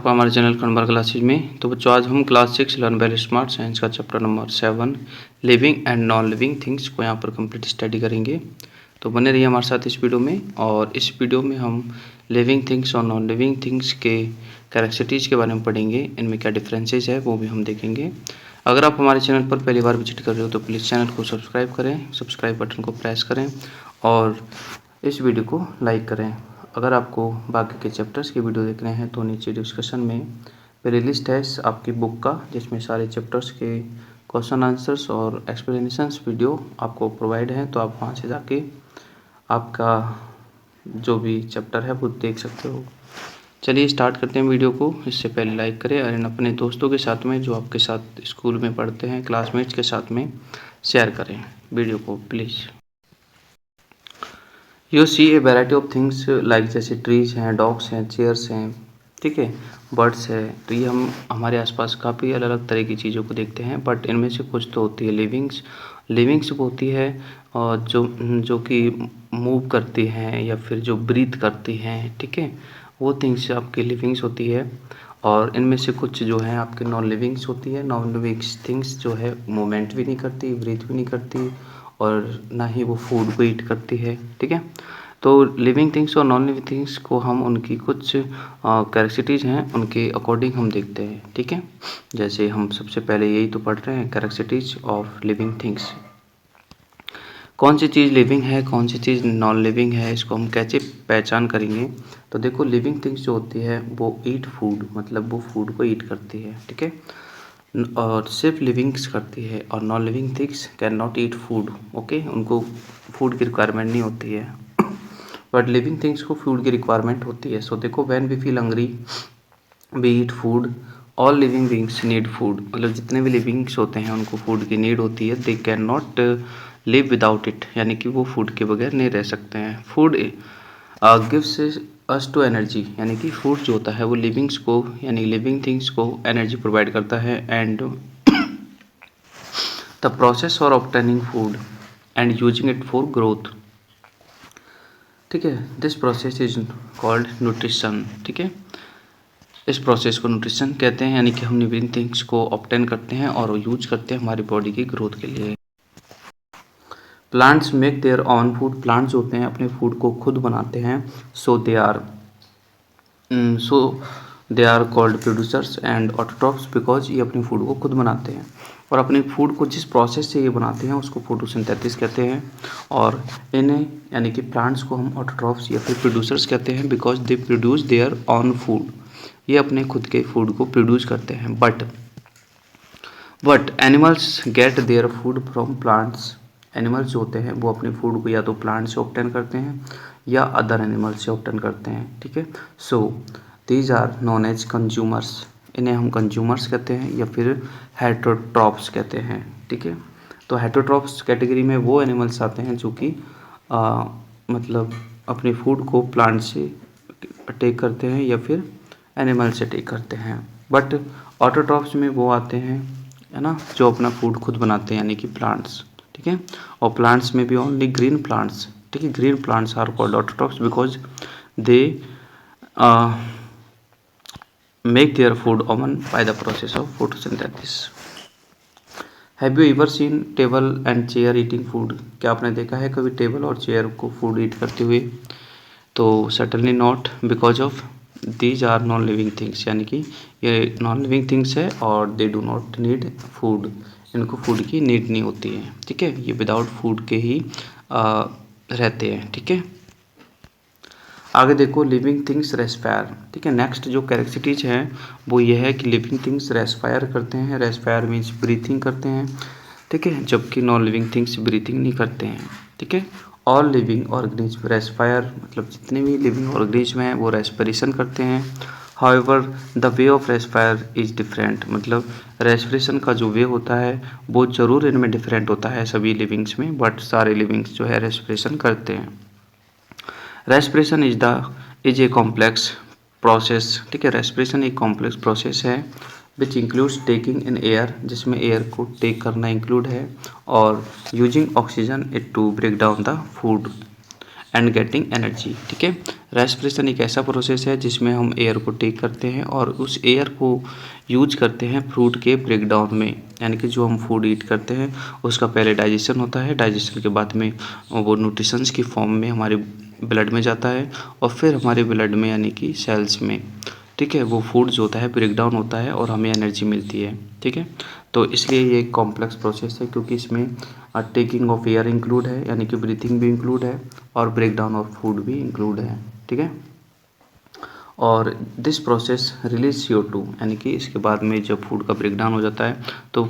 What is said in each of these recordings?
आपका हमारे channel Kanwar classes में। तो बच्चों आज हम class 6 learn well smart science का chapter number 7 living and non living things को यहाँ पर कंप्लीट स्टडी करेंगे। तो बने रहिए हमारे साथ इस वीडियो में। और इस वीडियो में हम लिविंग थिंग्स और नॉन लिविंग थिंग्स के कैरेक्टरिस्टिक्स के बारे में पढ़ेंगे, इनमें क्या डिफरेंसेस है वो भी हम देखेंगे। अगर आप हमारे चैनल पर पहली बार विजिट कर रहे हो तो प्लीज़ चैनल को सब्सक्राइब करें, सब्सक्राइब बटन को प्रेस करें और इस वीडियो को लाइक करें। अगर आपको बाकी के चैप्टर्स की वीडियो देखने हैं तो नीचे डिस्कशन में प्ले लिस्ट है आपकी बुक का, जिसमें सारे चैप्टर्स के क्वेश्चन आंसर्स और एक्सप्लेनेशंस वीडियो आपको प्रोवाइड हैं। तो आप वहां से जाके आपका जो भी चैप्टर है वो देख सकते हो। चलिए स्टार्ट करते हैं वीडियो को। इससे पहले लाइक करें और अपने दोस्तों के साथ में जो आपके साथ स्कूल में पढ़ते हैं, क्लासमेट्स के साथ में शेयर करें वीडियो को please. You see a variety of things like जैसे ट्रीज हैं, डॉग्स हैं, चेयर्स हैं, ठीक है, बर्ड्स है। तो ये हम हमारे आसपास काफ़ी अलग अलग तरह की चीज़ों को देखते हैं, बट इनमें से कुछ तो होती है लिविंग्स होती है और जो कि मूव करती हैं या फिर जो ब्रीथ करती हैं, ठीक है, वो थिंग्स आपकी लिविंग्स होती है। और इनमें से कुछ जो है आपके नॉन लिविंग्स होती है। नॉन लिविंग्स थिंग्स जो है मूवमेंट भी नहीं करती, ब्रीथ भी नहीं करती और ना ही वो फूड को ईट करती है, ठीक है। तो लिविंग थिंग्स और नॉन लिविंग थिंग्स को हम उनकी कुछ कैरेक्टरिस्टिक्स हैं उनके अकॉर्डिंग हम देखते हैं, ठीक है। जैसे हम सबसे पहले यही तो पढ़ रहे हैं, कैरेक्टरिस्टिक्स ऑफ लिविंग थिंग्स। कौन सी चीज़ लिविंग है, कौन सी चीज़ नॉन लिविंग है, इसको हम कैसे पहचान करेंगे। तो देखो, लिविंग थिंग्स जो होती है वो ईट फूड, मतलब वो फूड को ईट करती है, ठीक है, और सिर्फ लिविंग्स करती है। और non living things can not eat food, okay, उनको फूड की रिक्वायरमेंट नहीं होती है, बट लिविंग थिंग्स को फूड की रिक्वायरमेंट होती है। सो देखो, when we feel hungry we eat food, all living beings need food, मतलब जितने भी लिविंग्स होते हैं उनको फूड की नीड होती है। They can not live without it, यानी कि वो फूड के बगैर नहीं रह सकते हैं। Food gives us to energy, यानी कि फूड जो होता है वो लिविंग्स को, यानी लिविंग थिंग्स को एनर्जी प्रोवाइड करता है। And the process for obtaining food and using it for growth, ठीक है, this process is called nutrition, ठीक है। इस प्रोसेस को न्यूट्रिशन कहते हैं, यानी कि हम लिविंग थिंग्स को ऑब्टेन करते हैं और यूज करते हैं हमारी बॉडी की ग्रोथ के लिए। Plants make their own food, plants होते हैं अपने फूड को खुद बनाते हैं। So they are called producers and autotrophs, because ये अपने फूड को खुद बनाते हैं और अपने फूड को जिस प्रोसेस से ये बनाते हैं उसको फोटोसिंथेसिस कहते हैं। और इन्हें, यानी कि प्लांट्स को हम ऑटोट्रॉफ्स या फिर प्रोड्यूसर्स कहते हैं, because they produce their own food, ये अपने खुद के फूड को प्रोड्यूस करते हैं। But animals gate their food from plants, animals जो होते हैं वो अपने फूड को या तो प्लांट से ऑब्टेन करते हैं या अदर एनिमल से ऑब्टेन करते हैं, ठीक है। So these are known as consumers, इन्हें हम कंज्यूमर्स कहते हैं या फिर हेटरोट्रॉप्स कहते हैं, ठीक है। तो हेटरोट्रॉप्स कैटेगरी में वो एनिमल्स आते हैं जो कि मतलब अपने फूड को प्लांट से टेक करते हैं या फिर एनिमल से टेक करते हैं। बट ऑटोट्रॉप्स में वो आते हैं, है ना, जो अपना फूड खुद बनाते हैं, यानी कि प्लांट्स, ठीक है। और प्लांट्स में भी ओनली ग्रीन प्लांट्स, ठीक है, green plants are called autotrophs because they make their food own by the process of photosynthesis. Have you ever seen table and chair eating food, क्या आपने देखा है कभी टेबल और चेयर को फूड ईट करते हुए। तो certainly not, because of these are non living things, यानी कि ये नॉन लिविंग थिंग्स है और they do not need food, इनको फूड की नीड नहीं होती है, ठीक है, ये विदाउट फूड के ही रहते हैं, ठीक है। आगे देखो, लिविंग थिंग्स रेस्पायर, ठीक है। नेक्स्ट जो कैरेक्टरिस्टिक्स हैं वो ये है कि लिविंग थिंग्स रेस्पायर करते हैं, रेस्पायर मीन्स ब्रीथिंग करते हैं, ठीक है, जबकि नॉन लिविंग थिंग्स ब्रीथिंग नहीं करते हैं, ठीक है। ऑल लिविंग ऑर्गेनिज्म रेस्पायर, मतलब जितने भी लिविंग ऑर्गेनिज्म हैं वो रेस्पिरेशन करते हैं। However the way of respire is different, मतलब रेस्पिरेशन का जो वे होता है वो जरूर इनमें डिफरेंट होता है सभी लिविंग्स में, बट सारे लिविंग्स जो है रेस्पिरेशन करते हैं। Respiration is a complex process, ठीक है, रेस्पिरेशन एक कॉम्प्लेक्स प्रोसेस है which includes taking in air, जिसमें एयर को टेक करना इंक्लूड है, और using oxygen it to break down the food and getting energy, ठीक है। रेस्पिरेशन एक ऐसा प्रोसेस है जिसमें हम एयर को टेक करते हैं और उस एयर को यूज करते हैं फूड के ब्रेकडाउन में, यानी कि जो हम फूड ईट करते हैं उसका पहले डाइजेशन होता है, डाइजेशन के बाद में वो न्यूट्रिशंस की फॉर्म में हमारे ब्लड में जाता है और फिर हमारे ब्लड में यानी कि सेल्स में, ठीक है, वो फूड जो होता है ब्रेकडाउन होता है और हमें एनर्जी मिलती है, ठीक है। तो इसलिए ये एक कॉम्प्लेक्स प्रोसेस है क्योंकि इसमें टेकिंग ऑफ एयर इंक्लूड है, यानी कि ब्रीथिंग भी इंक्लूड है और ब्रेकडाउन ऑफ फूड भी इंक्लूड है, ठीक है। और दिस प्रोसेस रिलीज CO2, यानी कि इसके बाद में जब फूड का ब्रेकडाउन हो जाता है तो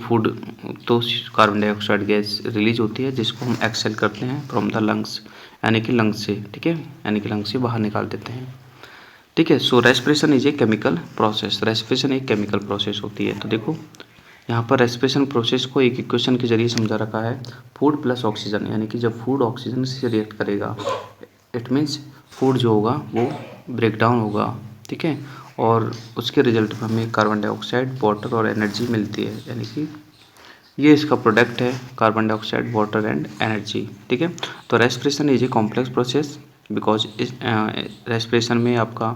कार्बन डाइऑक्साइड गैस रिलीज होती है जिसको हम एक्सहेल करते हैं फ्रॉम द लंग्स, यानी कि लंग्स से, ठीक है, यानी कि लंग्स से बाहर निकाल देते हैं, ठीक है। So respiration is a chemical process, respiration एक केमिकल प्रोसेस होती है। तो देखो यहाँ पर रेस्पिरेशन प्रोसेस को एक इक्वेशन के जरिए समझा रखा है, फूड प्लस ऑक्सीजन, यानी कि जब फूड ऑक्सीजन से रिएक्ट करेगा इट मीन्स फूड जो होगा वो ब्रेकडाउन होगा, ठीक है, और उसके रिजल्ट में हमें कार्बन डाइऑक्साइड, वाटर और एनर्जी मिलती है, यानी कि ये इसका प्रोडक्ट है, carbon dioxide, water and energy, ठीक है। तो respiration is a complex process because इस रेस्पिरेशन में आपका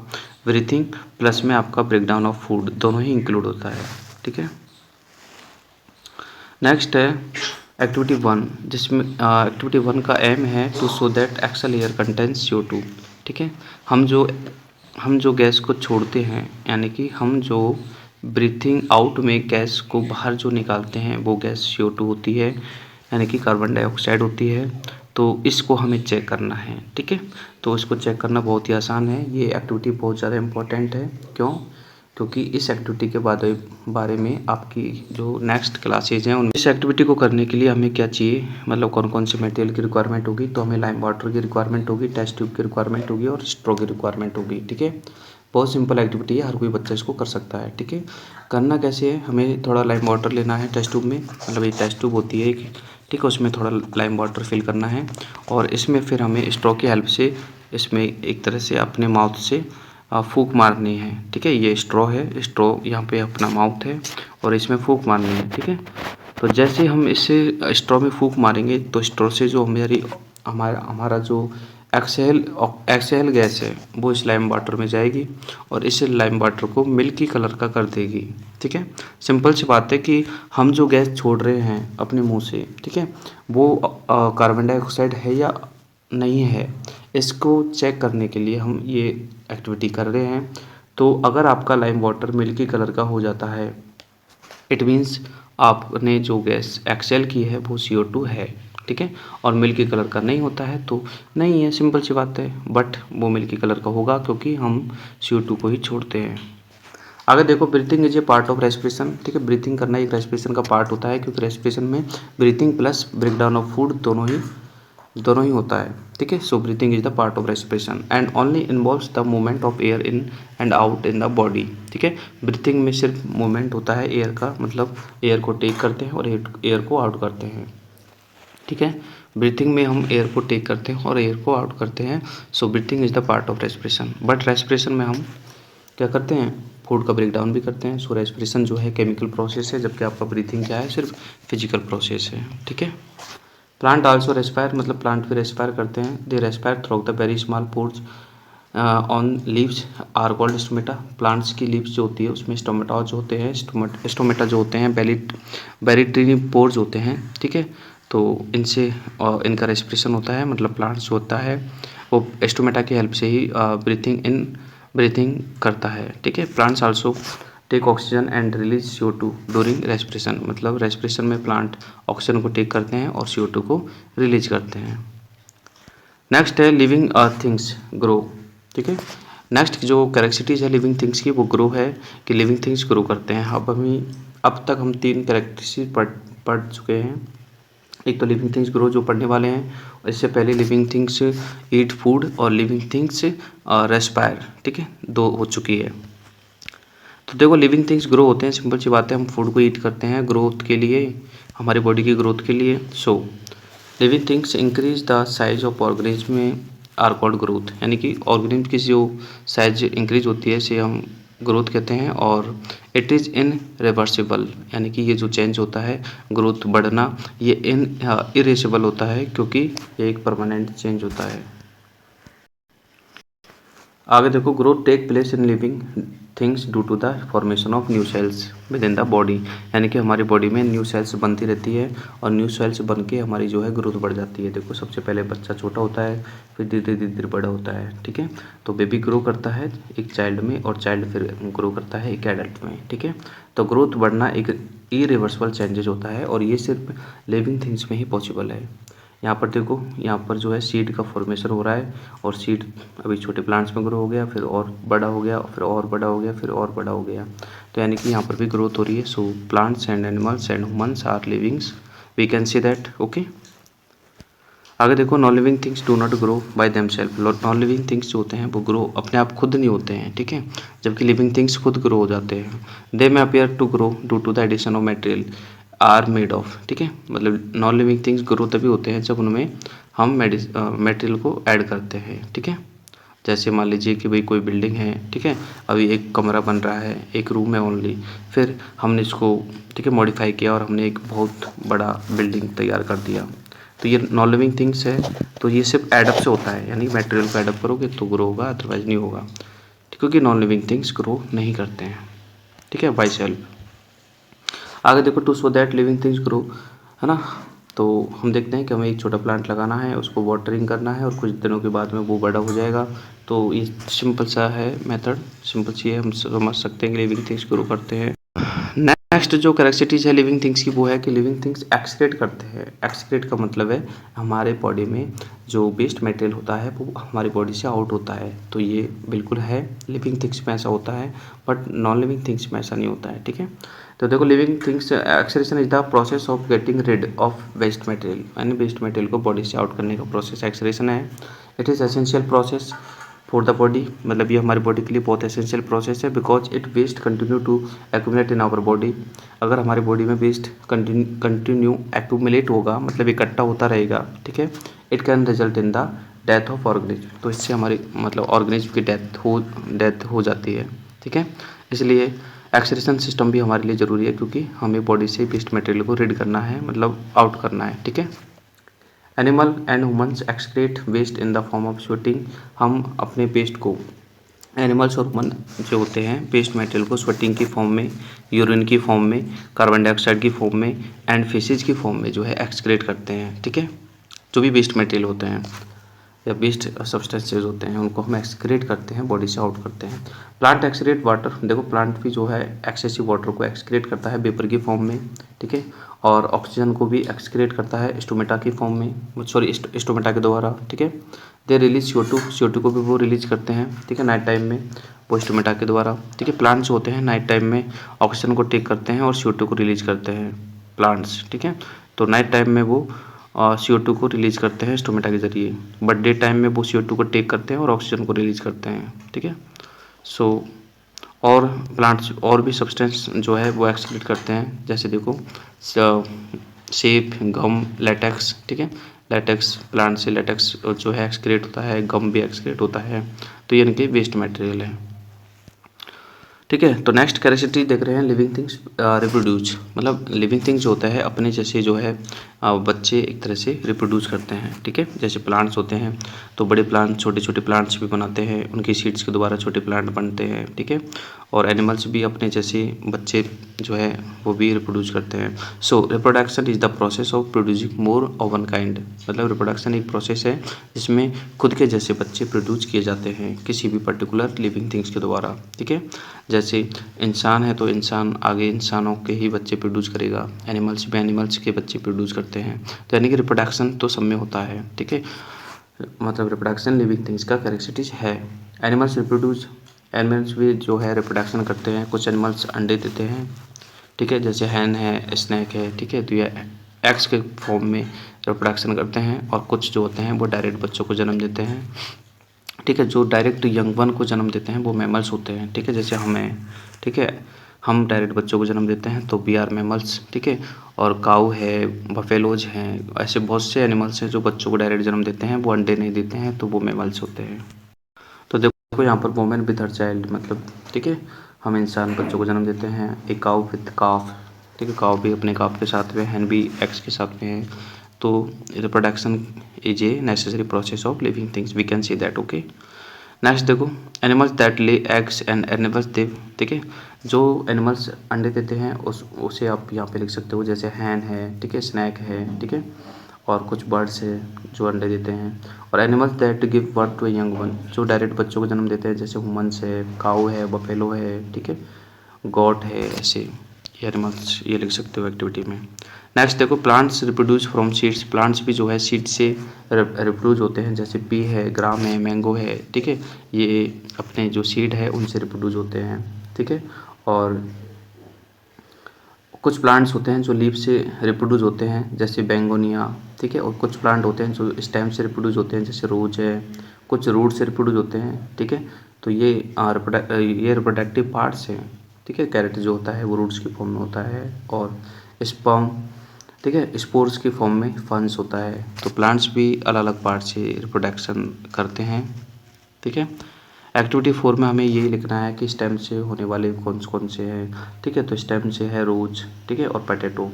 ब्रीथिंग प्लस में आपका ब्रेकडाउन ऑफ फूड दोनों ही इंक्लूड होता है, ठीक है। नेक्स्ट है एक्टिविटी 1, जिसमें एक्टिविटी 1 का एम है to show that exhale air contains CO2, ठीक है। हम जो गैस को छोड़ते हैं, यानी कि हम जो ब्रीथिंग आउट में गैस को बाहर जो निकालते हैं वो गैस CO2 होती है, यानी कि कार्बन डाइऑक्साइड होती है। तो इसको हमें चेक करना है, ठीक है। तो इसको चेक करना बहुत ही आसान है, ये एक्टिविटी बहुत ज़्यादा इम्पोर्टेंट है। क्यों? क्योंकि इस एक्टिविटी के बारे में आपकी जो नेक्स्ट क्लासेज हैं उन इस एक्टिविटी को करने के लिए हमें क्या चाहिए, मतलब कौन कौन से मटेरियल की रिक्वायरमेंट होगी। तो हमें लाइम वाटर की रिक्वायरमेंट होगी, टेस्ट ट्यूब की रिक्वायरमेंट होगी और स्ट्रॉ की रिक्वायरमेंट होगी, ठीक है। बहुत सिंपल एक्टिविटी है, हर कोई बच्चा इसको कर सकता है, ठीक है। करना कैसे है, हमें थोड़ा लाइम वाटर लेना है टेस्ट ट्यूब में, मतलब ये टेस्ट ट्यूब होती है एक, ठीक है, उसमें थोड़ा लाइम वाटर फिल करना है और इसमें फिर हमें स्ट्रॉ की हेल्प से इसमें एक तरह से अपने माउथ से फूंक मारनी है, ठीक है। ये स्ट्रॉ है, स्ट्रॉ यहाँ पे अपना माउथ है और इसमें फूंक मारनी है, ठीक है। तो जैसे हम इससे स्ट्रॉ में फूंक मारेंगे तो स्ट्रॉ से जो हमारा जो एक्सेल गैस है वो इस लाइम वाटर में जाएगी और इस लाइम वाटर को मिल्की कलर का कर देगी, ठीक है। सिंपल सी बात है कि हम जो गैस छोड़ रहे हैं अपने मुंह से, ठीक है, वो कार्बन डाइऑक्साइड है या नहीं है, इसको चेक करने के लिए हम ये एक्टिविटी कर रहे हैं। तो अगर आपका लाइम वाटर मिल्की कलर का हो जाता है इट मीन्स आपने जो गैस एक्सेल की है वो CO2 है, ठीक है। और मिल्की कलर का नहीं होता है तो नहीं है, सिंपल सी बात है। बट वो मिल्की कलर का होगा क्योंकि हम CO2 को ही छोड़ते हैं। अगर देखो breathing is a part of respiration, ठीक है, ब्रीथिंग करना एक रेस्पिरेशन का पार्ट होता है क्योंकि रेस्पिरेशन में breathing plus breakdown of food दोनों ही होता है, ठीक है। So breathing is the part of respiration and only involves the movement of air in and out in the body, ठीक है। ब्रीथिंग में सिर्फ मूवमेंट होता है एयर का, मतलब एयर को टेक करते हैं और एयर को आउट करते हैं, ठीक है। ब्रीथिंग में हम एयर को टेक करते हैं और एयर को आउट करते हैं। So breathing is the part of respiration. But respiration में हम क्या करते हैं, फूड का ब्रेकडाउन भी करते हैं। सो रेस्पिरेशन जो है केमिकल प्रोसेस है, जबकि आपका ब्रीथिंग क्या है, सिर्फ फिजिकल प्रोसेस है, ठीक है। प्लांट आल्सो रेस्पायर, मतलब प्लांट भी रेस्पायर करते हैं। They respire through the very small pores on leaves are called stomata. Plants की लीव्स जो होती है उसमें स्टोमेटा जो होते हैं, स्टोमेटा जो होते हैं बेरिट्रीनी पोर्स होते हैं, ठीक है। तो इनसे इनका रेस्पिरेशन होता है, मतलब प्लांट्स जो होता है वो स्टोमेटा की हेल्प से ही ब्रीथिंग करता है, ठीक है। Plants also take oxygen and release CO2 during respiration, मतलब रेस्पिरेशन में प्लांट ऑक्सीजन को टेक करते हैं और CO2 को रिलीज करते हैं। नेक्स्ट है लिविंग थिंग्स ग्रो, ठीक है। नेक्स्ट जो कैरेक्टरिस्टिक्स है लिविंग थिंग्स की वो ग्रो है कि लिविंग थिंग्स ग्रो करते हैं। अब तक हम 3 कैरेक्टरिस्टिक्स पढ़ चुके हैं। एक तो लिविंग थिंग्स ग्रो जो पढ़ने वाले हैं, इससे पहले लिविंग थिंग्स ईट फूड और लिविंग थिंग्स रेस्पायर, ठीक है, 2 हो चुकी है। तो देखो लिविंग थिंग्स ग्रो होते हैं, सिंपल सी बात है, हम फूड को ईट करते हैं ग्रोथ के लिए, हमारी बॉडी की ग्रोथ के लिए। So living things increase the size of organism में आर कॉल्ड ग्रोथ, यानी कि ऑर्गेनिज्म की जो साइज इंक्रीज होती है इसे हम ग्रोथ कहते हैं। और इट इज़ इन रिवर्सिबल, यानी कि ये जो चेंज होता है ग्रोथ बढ़ना, ये इरेसेबल होता है क्योंकि ये एक परमानेंट चेंज होता है। आगे देखो, growth take place in living things due to the formation of new cells within the body, यानी कि हमारी बॉडी में न्यू सेल्स बनती रहती है और न्यू सेल्स बन के हमारी जो है ग्रोथ बढ़ जाती है। देखो, सबसे पहले बच्चा छोटा होता है, फिर धीरे धीरे धीरे बड़ा होता है, ठीक है। तो बेबी ग्रो करता है एक चाइल्ड में और चाइल्ड फिर ग्रो करता है एक एडल्ट में, ठीक है। तो ग्रोथ बढ़ना एक इरिवर्सिबल चेंजेज होता है और ये सिर्फ लिविंग थिंग्स में ही पॉसिबल है। यहाँ पर देखो, यहाँ पर जो है सीड का फॉर्मेशन हो रहा है और सीड अभी छोटे प्लांट्स में ग्रो हो गया, फिर और बड़ा हो गया, फिर और बड़ा हो गया, फिर और बड़ा हो गया। तो यानी कि यहाँ पर भी ग्रोथ हो रही है। So plants and animals and humans are livings, we can see that, okay. आगे देखो, non living things do not grow by themselves. Non living things जो होते हैं वो ग्रो अपने आप खुद नहीं होते हैं, ठीक है, जबकि लिविंग थिंग्स खुद ग्रो हो जाते हैं। They may appear to grow due to the addition of material are made of, ठीक है। मतलब नॉन लिविंग थिंग्स ग्रो तभी होते हैं जब उनमें हम मटेरियल को ऐड करते हैं, ठीक है। जैसे मान लीजिए कि भाई कोई बिल्डिंग है, ठीक है, अभी एक कमरा बन रहा है, एक रूम है ओनली, फिर हमने इसको, ठीक है, मॉडिफाई किया और हमने एक बहुत बड़ा बिल्डिंग तैयार कर दिया। तो ये नॉन लिविंग थिंग्स है, तो ये सिर्फ एडअप से होता है, यानी मटेरियल को एडअप करोगे तो ग्रो होगा, अदरवाइज नहीं होगा, क्योंकि नॉन लिविंग थिंग्स ग्रो नहीं करते हैं, ठीक है, बाय सेल्फ। आगे देखो, to show that living things grow, है ना। तो हम देखते हैं कि हमें एक छोटा प्लांट लगाना है, उसको वाटरिंग करना है और कुछ दिनों के बाद में वो बड़ा हो जाएगा। तो ये सिंपल सा है मेथड, सिंपल सी है, हम समझ सकते हैं कि लिविंग थिंग्स ग्रो करते हैं। नेक्स्ट जो कैरेक्टरिस्टिक्स है लिविंग थिंग्स की वो है कि लिविंग थिंग्स एक्सक्रीट करते हैं। एक्सक्रीट का मतलब है हमारे बॉडी में जो वेस्ट मटेरियल होता है वो हमारी बॉडी से आउट होता है। तो ये बिल्कुल है, लिविंग थिंग्स में ऐसा होता है, बट नॉन लिविंग थिंग्स में ऐसा नहीं होता है, ठीक है। तो देखो, living things excretion is the process of getting rid of waste material, यानी वेस्ट मटेरियल को बॉडी से आउट करने का प्रोसेस एक्सक्रीशन है। It is essential process for the body, मतलब ये हमारी बॉडी के लिए बहुत एसेंशियल प्रोसेस है, because it waste continue to accumulate in our body. अगर हमारी बॉडी में वेस्ट कंटिन्यू एक्यूमुलेट होगा, मतलब इकट्ठा होता रहेगा, ठीक है, it can result in the death of organism. तो इससे हमारी मतलब ऑर्गेनिज्म की डेथ हो जाती है, ठीक है। इसलिए एक्सक्रीशन सिस्टम भी हमारे लिए ज़रूरी है, क्योंकि हमें बॉडी से वेस्ट मटेरियल को रीड करना है, मतलब आउट करना है, ठीक है। Animal and humans excrete waste in the form of sweating. हम अपने वेस्ट को, एनिमल्स और ह्यूमन जो होते हैं, वेस्ट मटेरियल को स्वेटिंग की फॉर्म में, यूरिन की फॉर्म में, कार्बन डाइऑक्साइड की फॉर्म में एंड फेसेज की फॉर्म में जो है एक्सक्रीट करते हैं, ठीक है। जो भी वेस्ट मटेरियल होते हैं या वेस्ट सब्सटेंसेज होते हैं उनको हम एक्सक्रीट करते हैं, बॉडी से आउट करते हैं। प्लांट एक्सक्रीट वाटर, देखो प्लांट भी जो है एक्सेसिव वाटर को एक्सक्रीट करता है वेपर की फॉर्म में, ठीक है, और ऑक्सीजन को भी एक्सक्रीट करता है स्टोमेटा की फॉर्म में, सॉरी स्टोमेटा के द्वारा, ठीक है। दे रिलीज CO2 को भी वो रिलीज करते हैं, ठीक है, नाइट टाइम में, वो स्टोमेटा के द्वारा, ठीक है। प्लांट्स होते हैं नाइट टाइम में ऑक्सीजन को टेक करते हैं और CO2 को रिलीज करते हैं प्लांट्स, ठीक है। तो नाइट टाइम में वो CO2 को रिलीज करते हैं स्टोमेटा के जरिए, बट डे टाइम में वो CO2 को टेक करते हैं और ऑक्सीजन को रिलीज करते हैं, ठीक है। सो और प्लांट्स और भी सब्सटेंस जो है वो एक्सक्रीट करते हैं, जैसे देखो सेप, गम, लेटेक्स, ठीक है। लेटेक्स, प्लांट से लेटेक्स जो है एक्सक्रीट होता है, गम भी एक्सक्रीट होता है, तो ये इनके वेस्ट मटेरियल है, ठीक है। तो नेक्स्ट कैरेक्टरिस्टिक देख रहे हैं, लिविंग थिंग्स रिप्रोड्यूस, मतलब लिविंग थिंग्स जो होता है अपने जैसे जो है बच्चे एक तरह से रिप्रोड्यूस करते हैं, ठीक है। जैसे प्लांट्स होते हैं तो बड़े प्लांट छोटे छोटे प्लांट्स भी बनाते हैं, उनकी सीड्स के द्वारा छोटे प्लांट बनते हैं, ठीक है। और एनिमल्स भी अपने जैसे बच्चे जो है वो भी रिप्रोड्यूस करते हैं। सो reproduction is the process of producing more of one kind, मतलब रिप्रोडक्शन एक प्रोसेस है जिसमें खुद के जैसे बच्चे प्रोड्यूस किए जाते हैं किसी भी पर्टिकुलर लिविंग थिंग्स के द्वारा, ठीक है। जैसे इंसान है तो इंसान आगे इंसानों के ही बच्चे प्रोड्यूस करेगा, एनिमल्स भी एनिमल्स के बच्चे प्रोड्यूस करते हैं, तो यानी कि रिप्रोडक्शन तो सब में होता है, ठीक है। मतलब रिप्रोडक्शन लिविंग थिंग्स का कैरेक्टरिस्टिक है। एनिमल्स रिप्रोड्यूस, एनिमल्स भी जो है रिप्रोडक्शन करते हैं, कुछ एनिमल्स अंडे देते हैं, ठीक है, जैसे हैन है, स्नैक है, ठीक है। तो ये एग्स के फॉर्म में रिप्रोडक्शन करते हैं, और कुछ जो होते हैं वो डायरेक्ट बच्चों को जन्म देते हैं, ठीक है। जो डायरेक्ट यंग वन को जन्म देते हैं वो मैमल्स होते हैं, ठीक है, जैसे हमें, ठीक है, हम डायरेक्ट बच्चों को जन्म देते हैं तो वी आर मैमल्स, ठीक है। और काऊ है, बफेलोज हैं, ऐसे बहुत से एनिमल्स हैं जो बच्चों को डायरेक्ट जन्म देते हैं, वो अंडे नहीं देते हैं, तो वो मैमल्स होते हैं। तो देखो यहाँ पर वोमेन विद हर चाइल्ड, मतलब ठीक है, हम इंसान बच्चों को जन्म देते हैं, एक काऊ विद काफ, ठीक है, काऊ भी अपने काफ के साथ में, हैन भी एक्स के साथ में है। तो reproduction is a necessary process of living things, we can see that, okay. Next देखो, animals that lay eggs and animals they, ठीक है, जो एनिमल्स अंडे देते हैं उसे आप यहाँ पे लिख सकते हो, जैसे हैन है, ठीक है, स्नैक है, ठीक है, और कुछ बर्ड्स है जो अंडे देते हैं। और animals that give birth to a young one, जो डायरेक्ट बच्चों को जन्म देते हैं, जैसे ह्यूमन्स है, काऊ है, बफेलो है, ठीक है, गॉट है, ऐसे ये एनिमल्स ये लिख सकते हो एक्टिविटी में। नेक्स्ट देखो, plants reproduce from seeds, plants भी जो है सीड से रिप्रोड्यूस होते हैं, जैसे पी है, ग्राम है, मैंगो है, ठीक है, ये अपने जो सीड है उनसे रिप्रोड्यूस होते हैं, ठीक है। और कुछ प्लांट्स होते हैं जो लीफ से रिप्रोड्यूस होते हैं, जैसे बेंगोनिया, ठीक है, और कुछ प्लांट होते हैं जो स्टेम से रिप्रोड्यूस होते हैं, जैसे रोज है, कुछ रूट से रिप्रोड्यूस होते हैं, ठीक है। तो ये रिप्रोडक्टिव पार्ट्स हैं, ठीक है। कैरेट जो होता है वो रूट्स की फॉर्म में होता है, और स्पर्म, ठीक है, स्पोर्स की फॉर्म में फंस होता है। तो प्लांट्स भी अलग अलग पार्ट से रिप्रोडक्शन करते हैं, ठीक है। एक्टिविटी 4 में हमें यही लिखना है कि स्टेम से होने वाले कौन कौन से हैं, ठीक है। तो स्टेम से है रोज, ठीक है, और पोटैटो।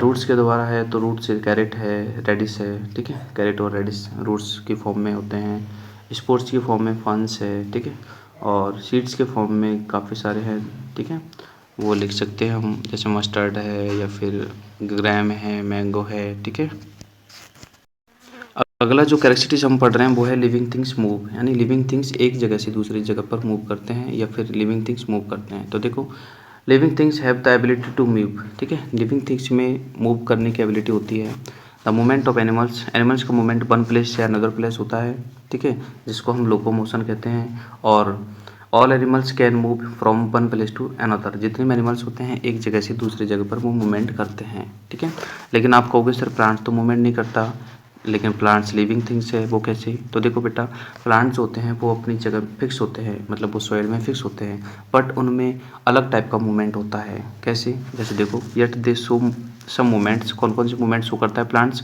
रूट्स के द्वारा है तो रूट से कैरेट है, रेडिस है, ठीक है, कैरेट और रेडिस रूट्स की फॉर्म में होते हैं। स्पोर्ट्स की फॉर्म में फंस है, ठीक है, और सीड्स के फॉर्म में काफ़ी सारे हैं, ठीक है, वो लिख सकते हैं हम, जैसे मस्टर्ड है या फिर ग्रैम है, मैंगो है, ठीक है। अगला जो कैरेक्टरिस्टिक्स हम पढ़ रहे हैं वो है लिविंग थिंग्स मूव, यानी लिविंग थिंग्स एक जगह से दूसरी जगह पर मूव करते हैं या फिर लिविंग थिंग्स मूव करते हैं। तो देखो, living things have the ability to move, ठीक है, लिविंग थिंग्स में मूव करने की एबिलिटी होती है। The movement of animals, animals का मूवमेंट वन प्लेस से अनदर प्लेस होता है, ठीक है, जिसको हम लोकोमोशन कहते हैं। और all animals can move from one place to another, जितने भी एनिमल्स होते हैं एक जगह से दूसरी जगह पर वो मूवमेंट करते हैं, ठीक है। लेकिन आप कहोगे सर प्लांट तो मूवमेंट नहीं करता, लेकिन प्लांट्स लिविंग थिंग्स है, वो कैसे? तो देखो बेटा, प्लांट्स होते हैं वो अपनी जगह फिक्स होते हैं, मतलब वो सॉइल में फिक्स होते हैं, बट उनमें अलग टाइप का मूवमेंट होता है। कैसे? जैसे देखो, yet they show some movements, कौन कौन से मूवमेंट शो करता है plants?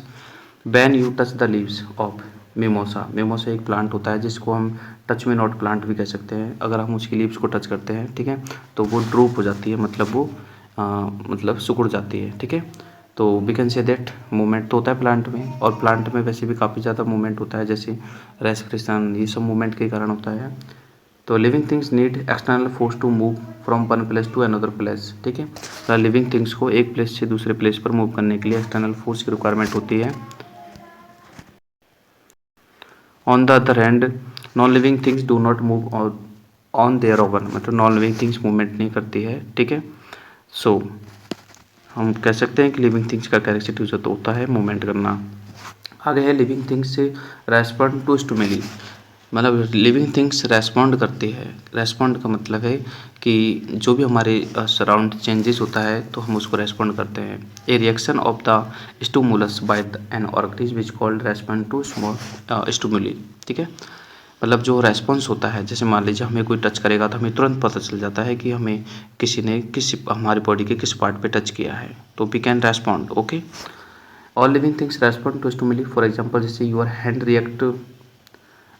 When you touch the leaves of mimosa, mimosa एक प्लांट होता है जिसको हम टच में नॉट प्लांट भी कह सकते हैं। अगर हम उसकी लीव्स को टच करते हैं, ठीक है, तो वो ड्रूप हो जाती है, मतलब वो मतलब सिकुड़ जाती है, ठीक है। तो we can say that movement तो होता है प्लांट में, और प्लांट में वैसे भी काफ़ी ज़्यादा मूवमेंट होता है, जैसे रेस्पिरेशन, ये सब मूवमेंट के कारण होता है। तो living things need external force to move from one place to another place, ठीक है। लिविंग थिंग्स को एक प्लेस से दूसरे प्लेस पर मूव करने के लिए एक्सटर्नल फोर्स की रिक्वायरमेंट होती है। On the other hand, non living things do not move on their own, मतलब नॉन लिविंग थिंग्स मूवमेंट नहीं करती है, ठीक है। सो हम कह सकते हैं कि लिविंग थिंग्स का कैरेक्टरिस्टिक होता है मूवमेंट करना। आगे है लिविंग थिंग्स से रेस्पॉन्ड टू स्टिमुली, मतलब लिविंग थिंग्स रेस्पॉन्ड करती है। रेस्पॉन्ड का मतलब है कि जो भी हमारे सराउंड चेंजेस होता है तो हम उसको रेस्पॉन्ड करते हैं। A reaction of the stimulus by an organism which called respond to small stimuli, ठीक है। मतलब जो रेस्पॉन्स होता है, जैसे मान लीजिए हमें कोई टच करेगा तो हमें तुरंत पता चल जाता है कि हमें किसी ने किस हमारी बॉडी के किस पार्ट पे टच किया है, तो we can respond, okay. All living things respond to stimuli, for example जैसे your hand react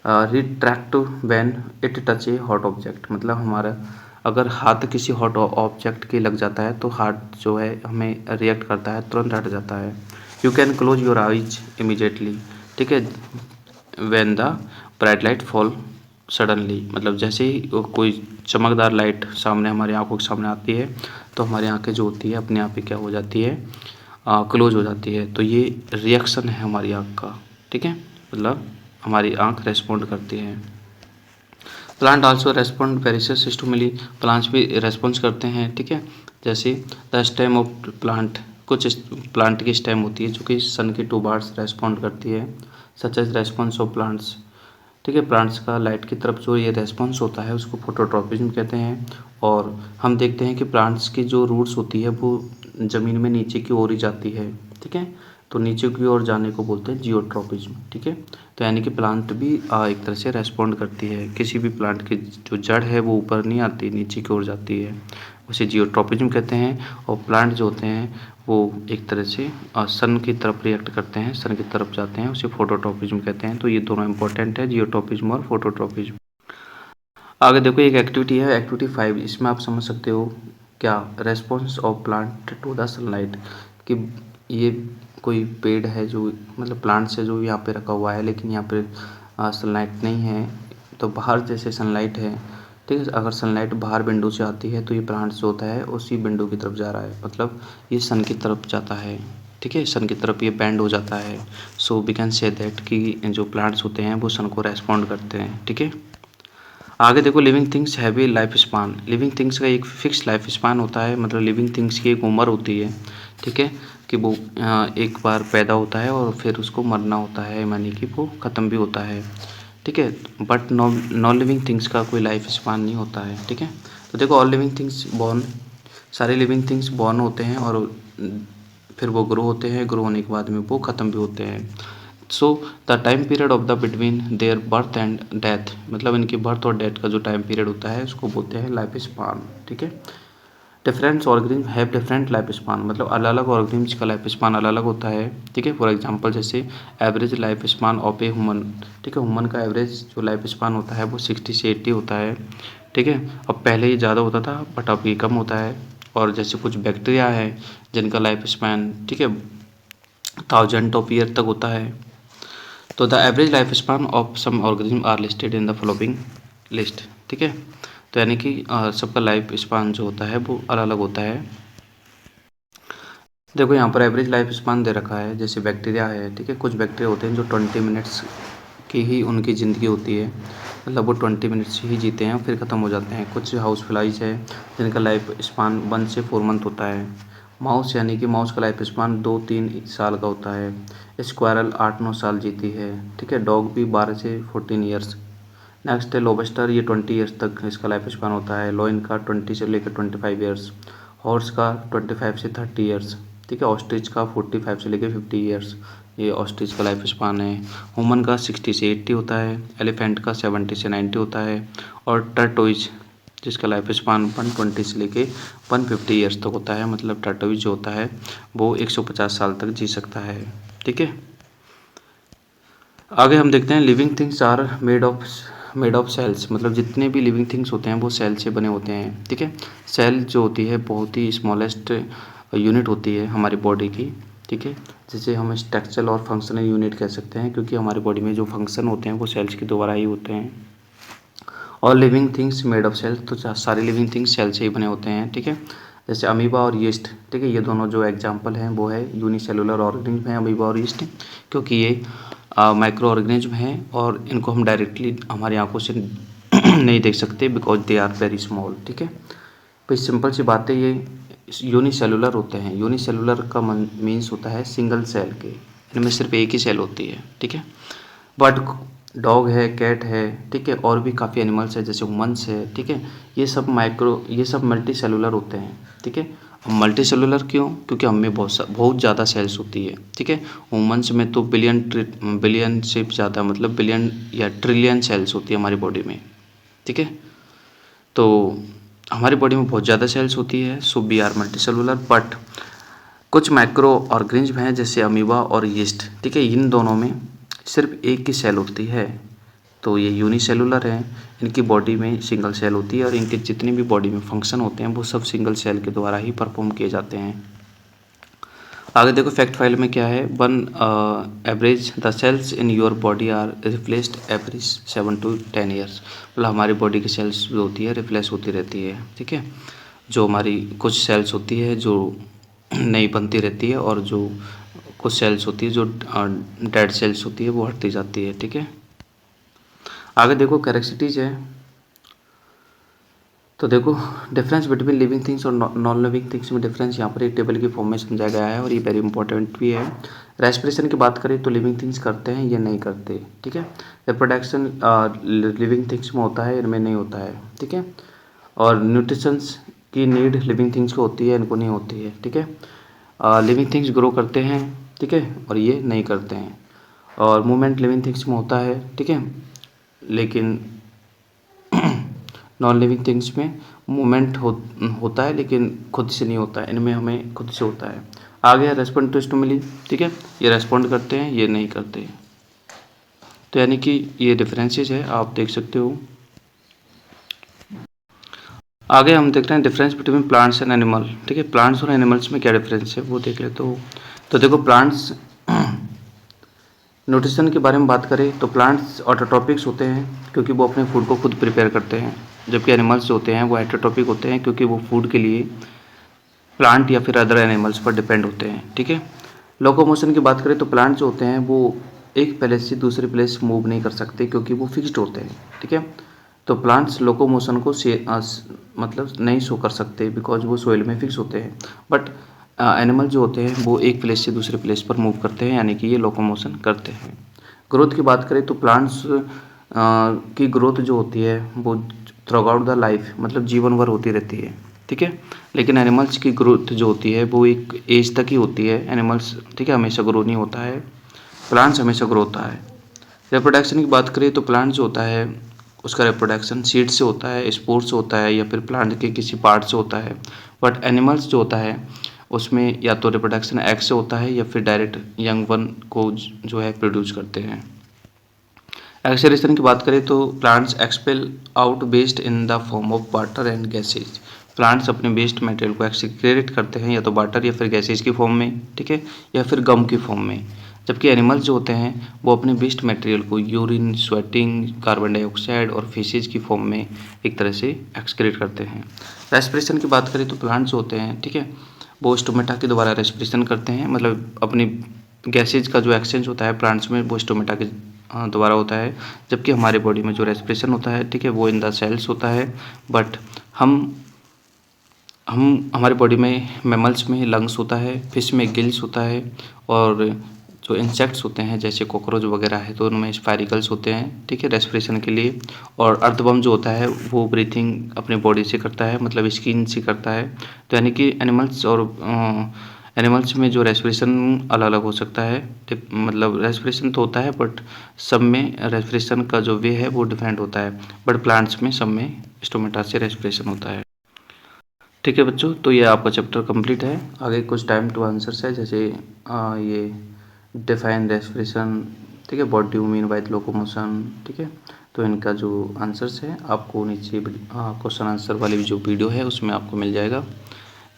retract when it touch a hot object, मतलब हमारा अगर हाथ किसी हॉट ऑब्जेक्ट के लग जाता है तो हाथ जो है हमें रिएक्ट करता है, तुरंत हट जाता है। You can close your eyes immediately, ठीक है, when the bright light fall suddenly, मतलब जैसे ही कोई चमकदार लाइट सामने हमारी आंखों के सामने आती है तो हमारी आंखें जो होती है अपने आप ही क्या हो जाती है, क्लोज हो जाती है। तो ये रिएक्शन है हमारी आँख का, ठीक है, मतलब हमारी आँख रेस्पॉन्ड करती है। Plant also respond various stimuli, plants भी रेस्पॉन्स करते हैं, ठीक है। जैसे द स्टेम ऑफ प्लांट, कुछ प्लांट की स्टेम होती है जो कि सन की टू बार्स रेस्पॉन्ड करती है, such as response of plants, ठीक है। प्लांट्स का लाइट की तरफ जो ये रेस्पॉन्स होता है उसको फोटोट्रॉपिज्म कहते हैं। और हम देखते हैं कि प्लांट्स की जो रूट्स होती है वो ज़मीन में नीचे की ओर ही जाती है, ठीक है, तो नीचे की ओर जाने को बोलते हैं जियोट्रॉपिज्म, ठीक है। तो यानी कि प्लांट भी एक तरह से रेस्पॉन्ड करती है, किसी भी प्लांट की जो जड़ है वो ऊपर नहीं आती, नीचे की ओर जाती है, उसे जियोट्रॉपिज्म कहते हैं। और प्लांट जो होते हैं वो एक तरह से सन की तरफ रिएक्ट करते हैं, सन की तरफ जाते हैं, उसे फोटोट्रॉपिज्म कहते हैं। तो ये दोनों इंपॉर्टेंट है, जियोट्रॉपिज्म और फोटोट्रॉपिज्म। आगे देखो एक एक्टिविटी है, एक्टिविटी 5, इसमें आप समझ सकते हो क्या, response of plant to the sunlight, कि ये कोई पेड़ है जो मतलब प्लांट्स है जो यहाँ पे रखा हुआ है, लेकिन यहाँ पे सनलाइट नहीं है, तो बाहर जैसे सनलाइट है, ठीक है, अगर सनलाइट बाहर विंडो से आती है तो ये प्लांट्स जो होता है उसी विंडो की तरफ जा रहा है, मतलब ये सन की तरफ जाता है, ठीक है, सन की तरफ ये बेंड हो जाता है। So we can say that कि जो प्लांट्स होते हैं वो सन को रेस्पॉन्ड करते हैं, ठीक है। आगे देखो living things heavy life span. Living things का एक फिक्स लाइफ स्पान होता है, मतलब लिविंग थिंग्स की एक उम्र होती है, ठीक है, कि वो एक बार पैदा होता है और फिर उसको मरना होता है, यानी कि वो ख़त्म भी होता है, ठीक है। बट नॉन लिविंग थिंग्स का कोई लाइफ स्पान नहीं होता है, ठीक है। तो देखो ऑल लिविंग थिंग्स बॉर्न, सारे लिविंग थिंग्स बॉर्न होते हैं और फिर वो ग्रो होते हैं, ग्रो होने के बाद में वो ख़त्म भी होते हैं। So the time period of the between their birth and death, मतलब इनकी बर्थ और डेथ का जो टाइम पीरियड होता है उसको बोलते हैं लाइफ स्पान, ठीक है। Different organism have different life span, मतलब अलग अलग ऑर्गेनिज्म का लाइफ स्पान अलग अलग होता है, ठीक है। फॉर एग्जांपल जैसे average life span of a human, ठीक है, ह्यूमन का एवरेज जो लाइफ स्पान होता है वो 60 से 80 होता है, ठीक है। अब पहले ये ज़्यादा होता था बट अब ये कम होता है। और जैसे कुछ बैक्टीरिया है जिनका लाइफ स्पैन, ठीक है, 1000 ऑफ ईयर तक होता है। तो the average life span of some organism are listed in the following list, ठीक है। तो यानी कि सबका लाइफ स्पान जो होता है वो अलग अलग होता है। देखो यहाँ पर एवरेज लाइफ स्पान दे रखा है, जैसे बैक्टीरिया है, ठीक है, कुछ बैक्टीरिया होते हैं जो 20 मिनट्स की ही उनकी ज़िंदगी होती है, मतलब वो 20 मिनट्स ही जीते हैं फिर ख़त्म हो जाते हैं। कुछ हाउस फ्लाइज है जिनका लाइफ स्पान 1 से 4 मंथ होता है। माउस, यानी कि माउस का लाइफ स्पान 2-3 साल का होता है। स्क्वायरल 8-9 साल जीती है, ठीक है। डॉग भी 12 से 14 ईयर्स। नेक्स्ट है लोबस्टर, ये 20 ईयर्स तक इसका लाइफ स्पान होता है। लॉइन का 20 से लेकर 25 ईयर्स। हॉर्स का 25 से 30 ईयर्स, ठीक है। ऑस्ट्रिच का 45 से लेकर 50 ईयर्स, ये ऑस्ट्रिच का लाइफ स्पान है। ह्यूमन का 60 से 80 होता है। एलिफेंट का 70 से 90 होता है। और टर्टोइज जिसका लाइफ स्पान 120 से लेके 150 ईयर्स तक होता है, मतलब टर्टोइज जो होता है वो 150 साल तक जी सकता है, ठीक है। आगे हम देखते हैं living things are made of cells, मतलब जितने भी लिविंग थिंग्स होते हैं वो सेल से बने होते हैं, ठीक है। सेल जो होती है बहुत ही स्मॉलेस्ट यूनिट होती है हमारी बॉडी की, ठीक है, जिसे हम स्ट्रक्चरल और फंक्शनल यूनिट कह सकते हैं, क्योंकि हमारी बॉडी में जो फंक्शन होते हैं वो सेल्स के द्वारा ही होते हैं। और living things made of cells, तो सारे लिविंग थिंग्स सेल से ही बने होते हैं, ठीक है। जैसे अमीबा और यीस्ट, ठीक है, ये दोनों जो एग्जांपल हैं वो है यूनिसेलुलर ऑर्गेनिज्म है अमीबा और यीस्ट, क्योंकि ये माइक्रो ऑर्गेनिज्म हैं और इनको हम डायरेक्टली हमारी आंखों से नहीं देख सकते because they are very small, ठीक है। भाई सिंपल सी बात है, ये यूनिसेलुलर होते हैं। यूनिसेलुलर का मीन्स होता है सिंगल सेल के, इनमें सिर्फ एक ही सेल होती है, ठीक है। बट डॉग है, कैट है, ठीक है, और भी काफ़ी एनिमल्स है जैसे ह्यूमन्स है, ठीक है, ये सब मल्टी सेलुलर होते हैं, ठीक है। मल्टी सेलुलर क्यों? क्योंकि हमें बहुत ज़्यादा सेल्स होती है, ठीक है। ह्यूमन्स में तो बिलियन से ज़्यादा, मतलब बिलियन या ट्रिलियन सेल्स होती है हमारी बॉडी में, ठीक है। तो हमारी बॉडी में बहुत ज़्यादा सेल्स होती है, so we are multicellular. But कुछ माइक्रो ऑर्गेनिज्म हैं जैसे अमीबा और यीस्ट, ठीक है, इन दोनों में सिर्फ एक ही सेल होती है, तो ये यूनिसेलुलर हैं। इनकी बॉडी में सिंगल सेल होती है और इनके जितने भी बॉडी में फंक्शन होते हैं वो सब सिंगल सेल के द्वारा ही परफॉर्म किए जाते हैं। आगे देखो फैक्ट फाइल में क्या है, on average the cells in your body are replaced average 7 to 10 years, मतलब हमारी बॉडी की सेल्स जो होती है रिप्लेस होती रहती है, ठीक है। जो हमारी कुछ सेल्स होती है जो नई बनती रहती है और जो कुछ सेल्स होती है जो डेड सेल्स होती है वो हटती जाती है, ठीक है। आगे देखो कैरेक्टरिस्टिक्स है, तो देखो डिफरेंस बिटवीन लिविंग थिंग्स और नॉन लिविंग थिंग्स में डिफरेंस यहाँ पर एक टेबल की फॉर्म में समझाया गया है और ये वेरी इंपॉर्टेंट भी है। रेस्पिरेशन की बात करें तो लिविंग थिंग्स करते हैं, ये नहीं करते, ठीक है। रिप्रोडक्शन लिविंग थिंग्स में होता है, इनमें नहीं होता है, ठीक है। और न्यूट्रिशंस की नीड लिविंग थिंग्स को होती है, इनको नहीं होती है, ठीक है। लिविंग थिंग्स ग्रो करते हैं, ठीक है, और ये नहीं करते हैं। और मूवमेंट लिविंग थिंग्स में होता है, ठीक है, लेकिन नॉन लिविंग थिंग्स में मूवमेंट होता है लेकिन खुद से नहीं होता है, इनमें हमें खुद से होता है। आ गया रेस्पॉन्ड टू स्टिमुली, ठीक है, ये रेस्पॉन्ड करते हैं, ये नहीं करते। तो यानी कि ये डिफरेंसेस है, आप देख सकते हो। आगे हम देख रहे हैं difference between plants and animal, ठीक है। प्लांट्स और एनिमल्स में क्या डिफरेंस है वो देख लेते हो। तो देखो प्लांट्स न्यूट्रिशन के बारे में बात करें तो प्लांट्स ऑटोट्रॉपिक्स होते हैं क्योंकि वो अपने फूड को खुद प्रिपेयर करते हैं, जबकि एनिमल्स जो होते हैं वो हेटेरोट्रॉपिक होते हैं क्योंकि वो फूड के लिए प्लांट या फिर अदर एनिमल्स पर डिपेंड होते हैं। ठीक है। लोकोमोशन की बात करें तो प्लांट जो होते हैं वो एक प्लेस से दूसरे प्लेस मूव नहीं कर सकते क्योंकि वो फिक्स्ड होते हैं। ठीक है। तो प्लांट्स लोकोमोशन को मतलब नहीं शो कर सकते बिकॉज वो सोइल में फिक्स होते हैं, बट एनिमल जो होते हैं वो एक प्लेस से दूसरे प्लेस पर मूव करते हैं, यानी कि ये लोकोमोशन करते हैं। ग्रोथ की बात करें तो प्लांट्स की ग्रोथ जो होती है वो थ्रू आउट द लाइफ मतलब जीवन भर होती रहती है। ठीक है। लेकिन एनिमल्स की ग्रोथ जो होती है वो एक एज तक ही होती है। एनिमल्स ठीक है हमेशा ग्रो नहीं होता है, प्लांट्स हमेशा ग्रो होता है। रिप्रोडक्शन की बात करें तो प्लांट जो होता है उसका रिप्रोडक्शन सीड से होता है, स्पोर से होता है या फिर प्लांट के किसी पार्ट से होता है। बट एनिमल्स जो होता है उसमें या तो रिप्रोडक्शन एग से होता है या फिर डायरेक्ट यंग वन को जो है प्रोड्यूस करते हैं। एक्सक्रीशन की बात करें तो plants expel out waste in the form of water and gases. Plants अपने वेस्ट मटेरियल को एक्सक्रीट करते हैं या तो वाटर या फिर गैसेज की फॉर्म में, ठीक है, या फिर गम की फॉर्म में। जबकि एनिमल्स जो होते हैं वो अपने वेस्ट मटेरियल को यूरिन, स्वेटिंग, कार्बन डाइऑक्साइड और फेसेज की फॉर्म में एक तरह से एक्सक्रीट करते हैं। रेस्पिरेशन की बात करें तो प्लांट्स जो होते हैं ठीक है वो स्टोमेटा के द्वारा रेस्पिरेशन करते हैं, मतलब अपनी गैसेज का जो एक्सचेंज होता है प्लांट्स में वो स्टोमेटा के द्वारा होता है। जबकि हमारे बॉडी में जो रेस्पिरेशन होता है ठीक है वो इन द सेल्स होता है। बट हम हमारे बॉडी में मैमल्स में लंग्स होता है, फिश में गिल्स होता है, और जो इंसेक्ट्स होते हैं जैसे कॉकरोच वगैरह है तो उनमें स्पाइरिकल्स होते हैं ठीक है रेस्पिरेशन के लिए। और अर्थवर्म जो होता है वो ब्रीथिंग अपने बॉडी से करता है, मतलब स्किन से करता है। तो यानी कि एनिमल्स में जो रेस्पिरेशन अलग अलग हो सकता है, मतलब रेस्पिरेशन तो होता है बट सब में रेस्पिरेशन का जो वे है वो डिफरेंट होता है, बट प्लांट्स में सब में स्टोमेटा से रेस्पिरेशन होता है। ठीक है बच्चों, तो ये आपका चैप्टर कंप्लीट है। आगे कुछ टाइम टू आंसर्स है, जैसे ये डिफाइन रेस्पिरेशन, ठीक है, what do you mean by locomotion, ठीक है। तो इनका जो आंसर्स है आपको नीचे क्वेश्चन आंसर वाली जो वीडियो है उसमें आपको मिल जाएगा।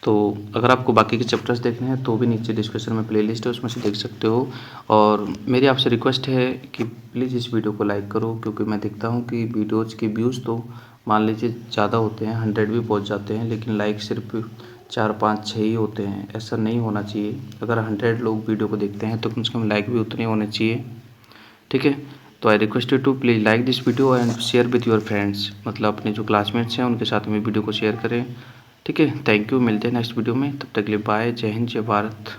तो अगर आपको बाकी के चैप्टर्स देखने हैं तो भी नीचे डिस्क्रिप्शन में प्लेलिस्ट है उसमें से देख सकते हो। और मेरी आपसे रिक्वेस्ट है कि प्लीज़ इस वीडियो को लाइक करो, क्योंकि मैं देखता हूँ कि वीडियोज़ के व्यूज़ तो मान लीजिए ज़्यादा होते हैं, 100 भी पहुँच जाते हैं, लेकिन लाइक सिर्फ 4, 5, 6 ही होते हैं। ऐसा नहीं होना चाहिए। अगर 100 लोग वीडियो को देखते हैं तो कम से कम लाइक भी उतने होने चाहिए। ठीक है। तो I request you to please like this video and share with your friends, मतलब अपने जो क्लासमेट्स हैं उनके साथ में वीडियो को शेयर करें। ठीक है। थैंक यू, मिलते हैं नेक्स्ट वीडियो में, तब तक के लिए बाय। जय हिंद, जय भारत।